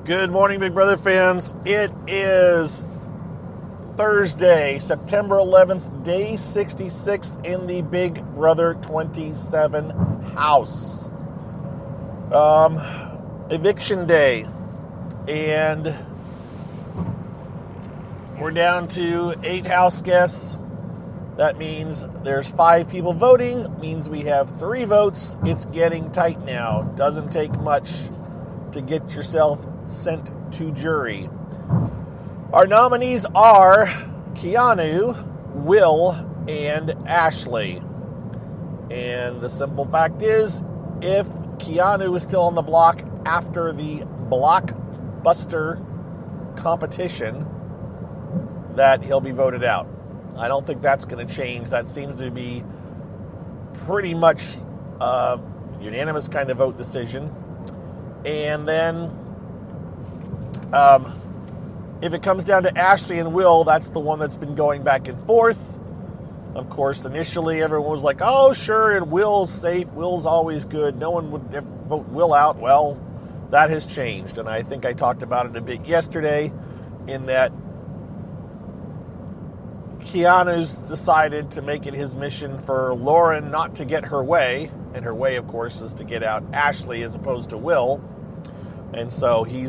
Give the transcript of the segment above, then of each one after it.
Good morning, Big Brother fans. It is Thursday, September 11th, day 66 in the Big Brother 27 house. Eviction day. And we're down to 8 house guests. That means there's 5 people voting. Means we have 3 votes. It's getting tight now. Doesn't take much to get yourself sent to jury. Our nominees are Keanu, Will, and Ashley. And the simple fact is, if Keanu is still on the block after the blockbuster competition, that he'll be voted out. I don't think that's going to change. That seems to be pretty much a unanimous kind of vote decision. And then if it comes down to Ashley and Will, that's the one that's been going back and forth. Of course, initially everyone was like, oh, sure, and Will's safe. Will's always good. No one would vote Will out. Well, that has changed. And I think I talked about it a bit yesterday in that Keanu's decided to make it his mission for Lauren not to get her way. And her way, of course, is to get out Ashley as opposed to Will. And so he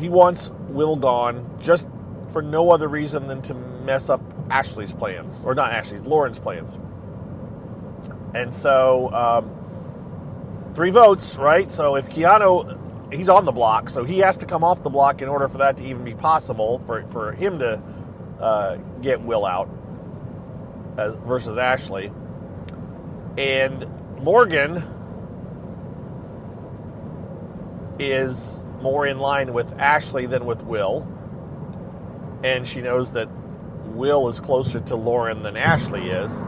wants Will gone just for no other reason than to mess up Ashley's plans. Or not Ashley's, Lauren's plans. And so 3 votes, right? So if Keanu, he's on the block, so he has to come off the block in order for that to even be possible for him to get Will out versus Ashley. And Morgan is more in line with Ashley than with Will. And she knows that Will is closer to Lauren than Ashley is.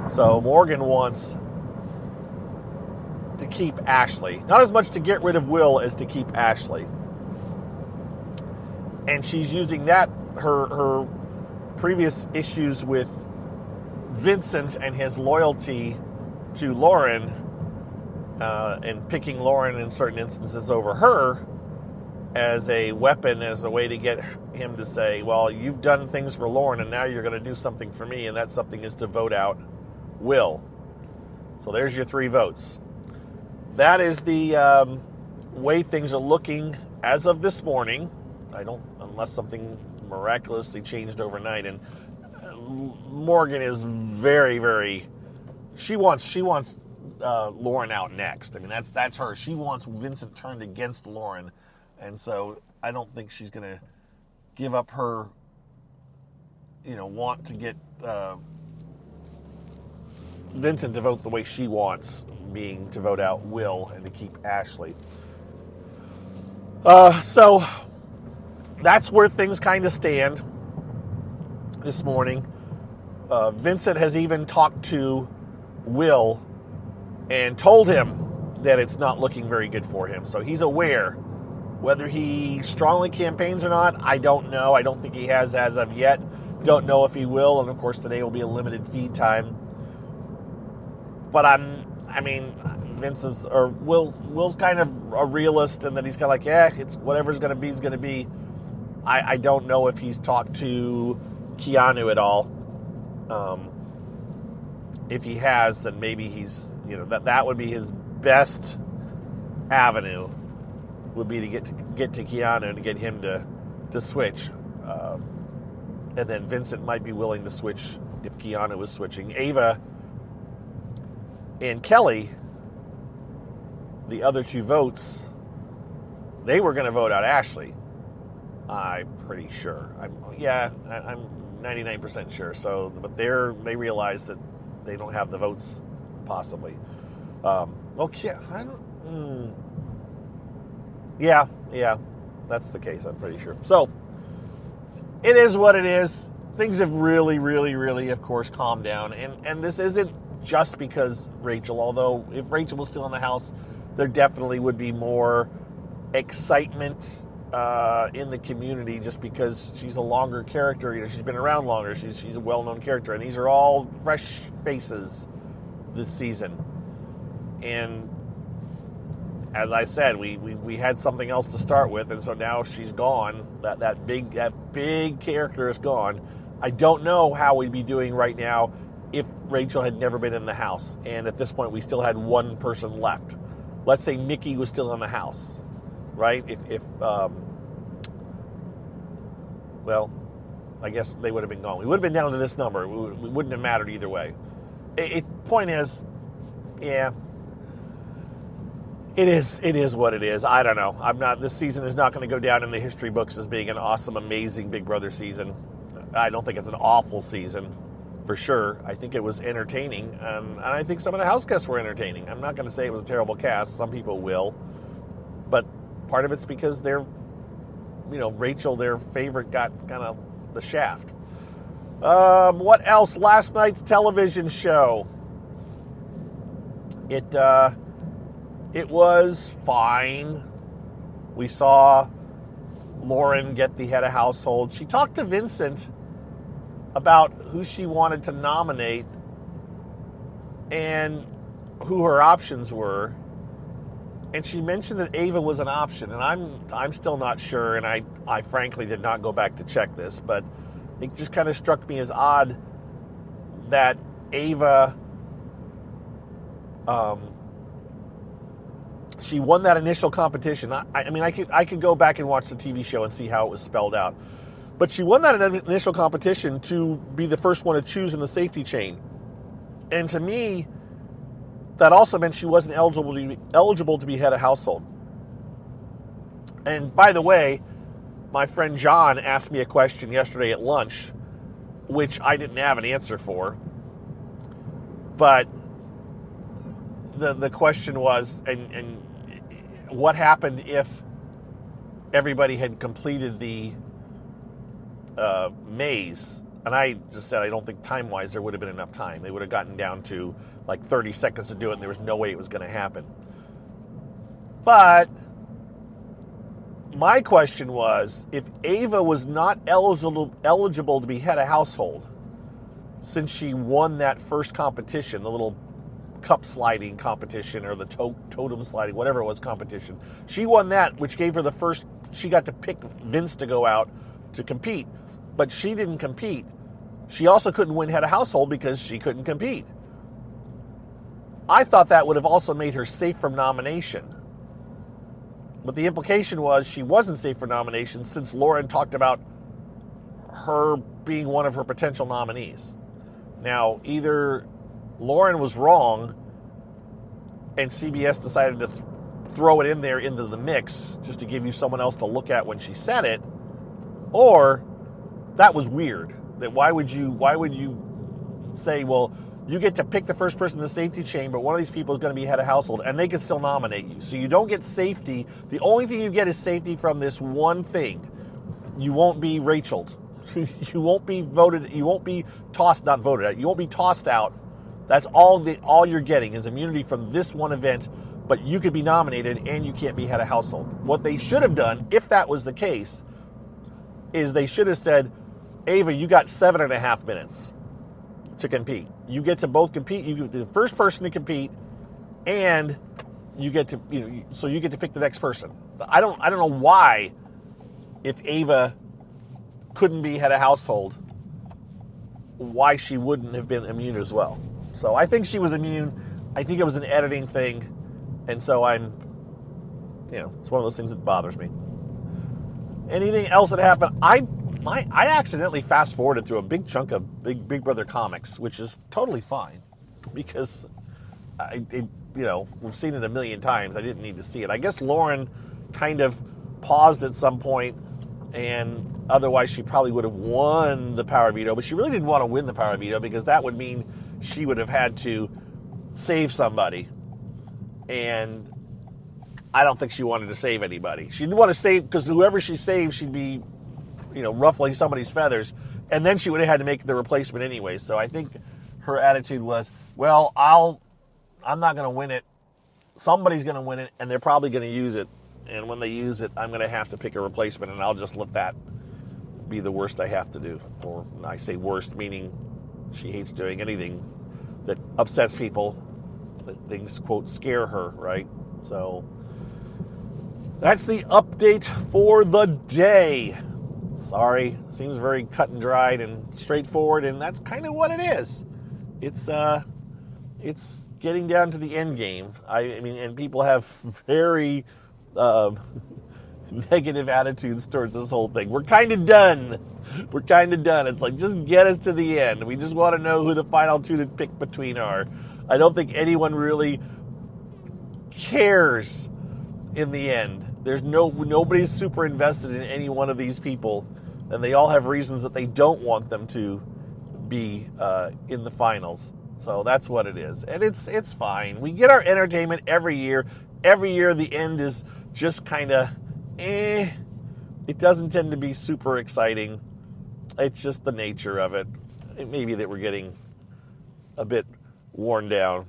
So Morgan wants to keep Ashley. Not as much to get rid of Will as to keep Ashley. And she's using that, her previous issues with Vincent and his loyalty to Lauren, and picking Lauren in certain instances over her as a weapon, as a way to get him to say, well, you've done things for Lauren and now you're going to do something for me, and that something is to vote out Will. So there's your 3 votes. That is the way things are looking as of this morning. Unless something miraculously changed overnight. And Morgan is very, very, she wants Lauren out next. I mean, that's her. She wants Vincent turned against Lauren. And so I don't think she's going to give up her, want to get Vincent to vote the way she wants, being to vote out Will and to keep Ashley. So that's where things kind of stand this morning. Vincent has even talked to Will and told him that it's not looking very good for him. So he's aware. Whether he strongly campaigns or not, I don't know. I don't think he has as of yet. Don't know if he will. And of course, today will be a limited feed time. But Will's kind of a realist, and that he's kind of like, it's whatever's going to be is going to be. I don't know if he's talked to Keanu at all. If he has, then maybe he's, that would be his best avenue, would be to get to Keanu and to get him to switch. And then Vincent might be willing to switch if Keanu was switching. Ava and Kelly, the other 2 votes, they were going to vote out Ashley. I'm pretty sure. I'm 99% sure. So, but they realize that they don't have the votes, possibly. Okay, Yeah, that's the case. I'm pretty sure. So, it is what it is. Things have really, really, really, of course, calmed down. And this isn't just because Rachel. Although, if Rachel was still in the house, there definitely would be more excitement in the community, just because she's a longer character. She's been around longer. She's a well-known character, and these are all fresh faces this season. And as I said, we had something else to start with, and so now she's gone. That big character is gone. I don't know how we'd be doing right now if Rachel had never been in the house, and at this point we still had one person left. Let's say Mickey was still in the house, right? Well, I guess they would have been gone. We would have been down to this number. It wouldn't have mattered either way. Point is, yeah, it is what it is. I don't know. This season is not going to go down in the history books as being an awesome, amazing Big Brother season. I don't think it's an awful season, for sure. I think it was entertaining, and I think some of the house guests were entertaining. I'm not going to say it was a terrible cast. Some people will, but part of it's because Rachel, their favorite, got kind of the shaft. What else? Last night's television show. It was fine. We saw Lauren get the head of household. She talked to Vincent about who she wanted to nominate and who her options were. And she mentioned that Ava was an option, and I'm still not sure, and I frankly did not go back to check this, but it just kind of struck me as odd that Ava, she won that initial competition. I could go back and watch the TV show and see how it was spelled out, but she won that initial competition to be the first one to choose in the safety chain, and to me, that also meant she wasn't eligible to be head of household. And by the way, my friend John asked me a question yesterday at lunch, which I didn't have an answer for. But the question was, and what happened if everybody had completed the maze? And I just said I don't think time-wise there would have been enough time. They would have gotten down to like 30 seconds to do it, and there was no way it was going to happen. But my question was, if Ava was not eligible to be head of household, since she won that first competition, the little cup sliding competition or the totem sliding, whatever it was, competition, she won that, which gave her the first, she got to pick Vince to go out to compete. But she didn't compete. She also couldn't win head of household because she couldn't compete. I thought that would have also made her safe from nomination. But the implication was she wasn't safe for nomination since Lauren talked about her being one of her potential nominees. Now, either Lauren was wrong and CBS decided to throw it in there into the mix just to give you someone else to look at when she said it, or that was weird. That why would you say, well, you get to pick the first person in the safety chain, but one of these people is going to be head of household, and they can still nominate you. So you don't get safety. The only thing you get is safety from this one thing. You won't be Rachel'd. You won't be voted. You won't be not voted out. You won't be tossed out. That's all you're getting is immunity from this one event, but you could be nominated and you can't be head of household. What they should have done, if that was the case, is they should have said, Ava, you got 7.5 minutes to compete. You get to both compete. You get the first person to compete, and you get to so you get to pick the next person. I don't know why, if Ava couldn't be head of household, why she wouldn't have been immune as well. So I think she was immune. I think it was an editing thing, and so it's one of those things that bothers me. Anything else that happened? I accidentally fast-forwarded through a big chunk of Big Brother comics, which is totally fine, because we've seen it a million times. I didn't need to see it. I guess Lauren kind of paused at some point, and otherwise she probably would have won the power veto, but she really didn't want to win the power veto because that would mean she would have had to save somebody, and I don't think she wanted to save anybody. She didn't want to save, because whoever she saved, she'd be ruffling somebody's feathers, and then she would have had to make the replacement anyway. So I think her attitude was, well, I'm not going to win it. Somebody's going to win it, and they're probably going to use it. And when they use it, I'm going to have to pick a replacement, and I'll just let that be the worst I have to do. Or I say worst, meaning she hates doing anything that upsets people, that things, quote, scare her, right? So That's the update for the day. Sorry, seems very cut and dried and straightforward, and that's kind of what it is. It's getting down to the end game. I mean, and people have very negative attitudes towards this whole thing. We're kind of done. We're kind of done. It's like, just get us to the end. We just want to know who the final two to pick between are. I don't think anyone really cares in the end. There's nobody's super invested in any one of these people, and they all have reasons that they don't want them to be in the finals. So that's what it is, and it's fine. We get our entertainment every year. Every year, the end is just kind of It doesn't tend to be super exciting. It's just the nature of it. It may be that we're getting a bit worn down.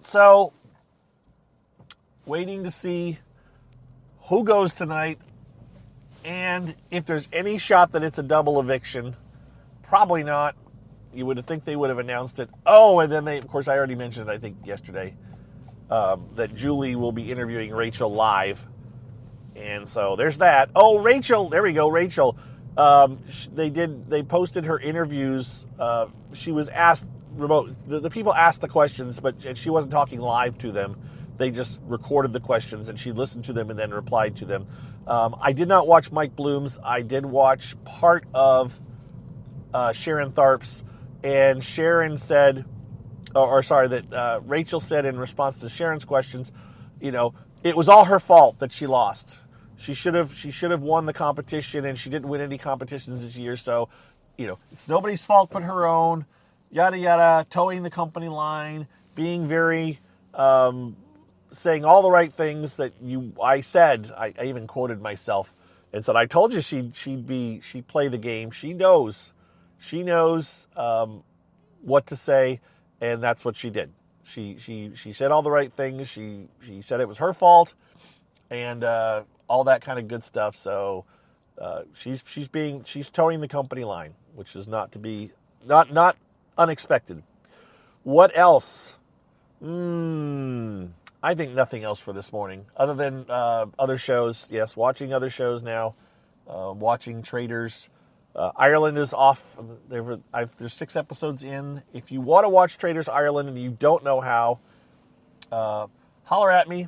So, waiting to see who goes tonight, and if there's any shot that it's a double eviction. Probably not. You would think they would have announced it. Oh, and then of course, I already mentioned, I think yesterday, that Julie will be interviewing Rachel live. And so there's that. Oh, Rachel, there we go, Rachel. They posted her interviews. She was asked remote. The people asked the questions, but she wasn't talking live to them. They just recorded the questions, and she listened to them and then replied to them. I did not watch Mike Bloom's. I did watch part of Sharon Tharp's, and Sharon said, Rachel said in response to Sharon's questions, it was all her fault that she lost. She should have won the competition, and she didn't win any competitions this year. So, it's nobody's fault but her own. Yada yada, towing the company line, being very, saying all the right things that I said. I even quoted myself and said, I told you she'd play the game. She knows what to say, and that's what she did. She said all the right things. She said it was her fault, and all that kind of good stuff. So she's towing the company line, which is not unexpected. What else? I think nothing else for this morning, other than other shows. Yes, watching other shows now. Watching Traitors. Ireland is off. There's 6 episodes in. If you want to watch Traitors Ireland and you don't know how, holler at me.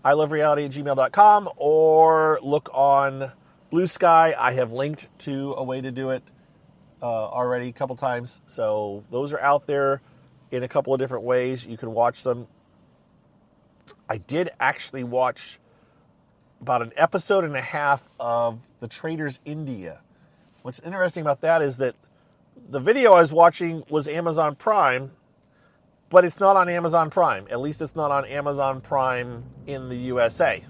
ilovereality@gmail.com, or look on Blue Sky. I have linked to a way to do it already a couple times. So those are out there in a couple of different ways. You can watch them. I did actually watch about an episode and a half of the Traitors India. What's interesting about that is that the video I was watching was Amazon Prime, but it's not on Amazon Prime. At least it's not on Amazon Prime in the USA.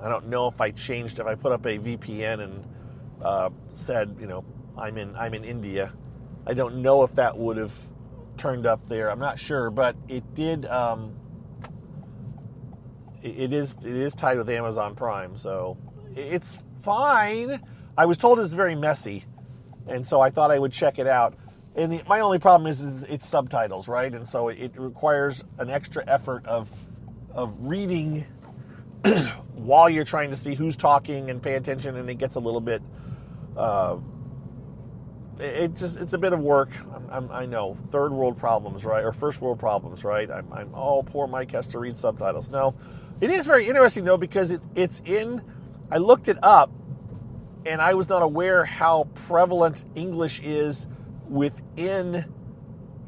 I don't know if I put up a VPN and said, I'm in India. I don't know if that would have turned up there. I'm not sure, but it did. It is tied with Amazon Prime, so it's fine. I was told it's very messy, and so I thought I would check it out. And my only problem is it's subtitles, right? And so it requires an extra effort of reading while you're trying to see who's talking and pay attention, and it gets a little bit. It's a bit of work. I know, third world problems, right, or first world problems, right? Poor Mike has to read subtitles. No, it is very interesting though, because it's in. I looked it up. And I was not aware how prevalent English is within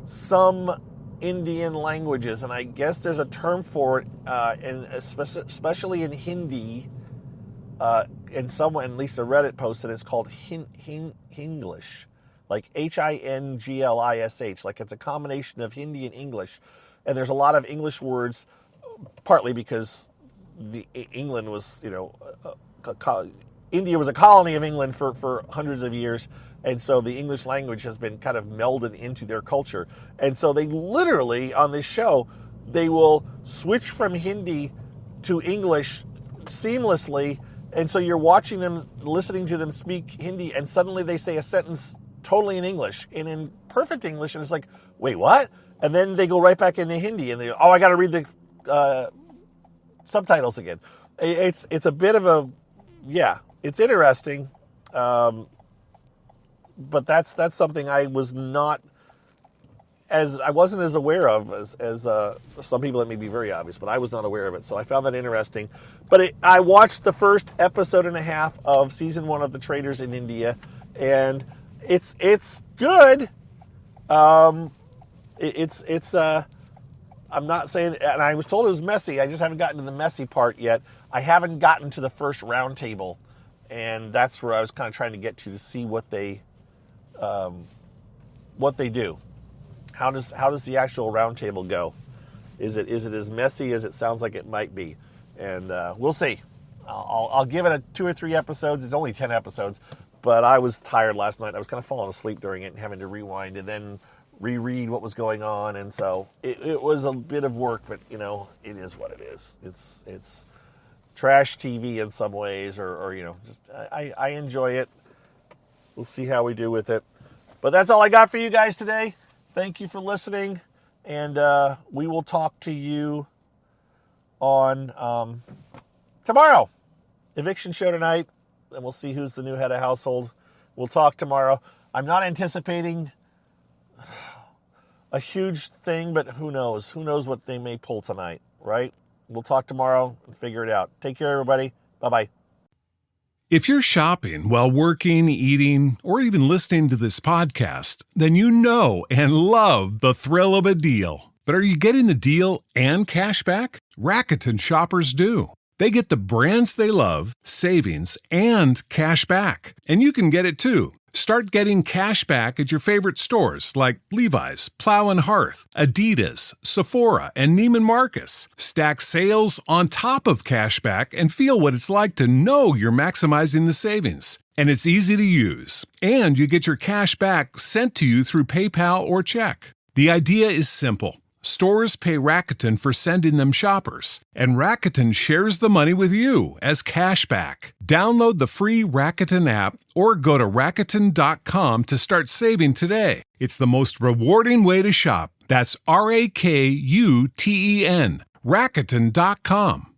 some Indian languages. And I guess there's a term for it, and especially in Hindi. And someone, at least a Reddit posted, it's called Hinglish, like Hinglish. Like it's a combination of Hindi and English. And there's a lot of English words, partly because England was, India was a colony of England for hundreds of years, and so the English language has been kind of melded into their culture. And so they literally, on this show, they will switch from Hindi to English seamlessly, and so you're watching them, listening to them speak Hindi, and suddenly they say a sentence totally in English, and in perfect English, and it's like, wait, what? And then they go right back into Hindi, and I got to read subtitles again. It's a bit of a, yeah, it's interesting. But that's something I wasn't as aware of as some people. That may be very obvious, but I was not aware of it. So I found that interesting. But I watched the first episode and a half of season 1 of The Traders in India, and it's good. I'm not saying, and I was told it was messy. I just haven't gotten to the messy part yet. I haven't gotten to the first round table, and that's where I was kind of trying to get to see what they do. How does the actual round table go? Is it as messy as it sounds like it might be? And we'll see. I'll give it 2 or 3 episodes. It's only 10 episodes, but I was tired last night. I was kind of falling asleep during it and having to rewind and then reread what was going on, and so it was a bit of work, but it is what it is. It's trash TV in some ways, or just I enjoy it. We'll see how we do with it. But that's all I got for you guys today. Thank you for listening, and we will talk to you on tomorrow. Eviction show tonight, and we'll see who's the new head of household. We'll talk tomorrow. I'm not anticipating a huge thing, but who knows? Who knows what they may pull tonight, right? We'll talk tomorrow and figure it out. Take care, everybody. Bye-bye. If you're shopping while working, eating, or even listening to this podcast, then you know and love the thrill of a deal. But are you getting the deal and cash back? Rakuten shoppers do. They get the brands they love, savings, and cash back. And you can get it too. Start getting cash back at your favorite stores like Levi's, Plow and Hearth, Adidas, Sephora, and Neiman Marcus. Stack sales on top of cash back and feel what it's like to know you're maximizing the savings. And it's easy to use. And you get your cash back sent to you through PayPal or check. The idea is simple. Stores pay Rakuten for sending them shoppers, and Rakuten shares the money with you as cash back. Download the free Rakuten app or go to Rakuten.com to start saving today. It's the most rewarding way to shop. That's Rakuten. Rakuten.com.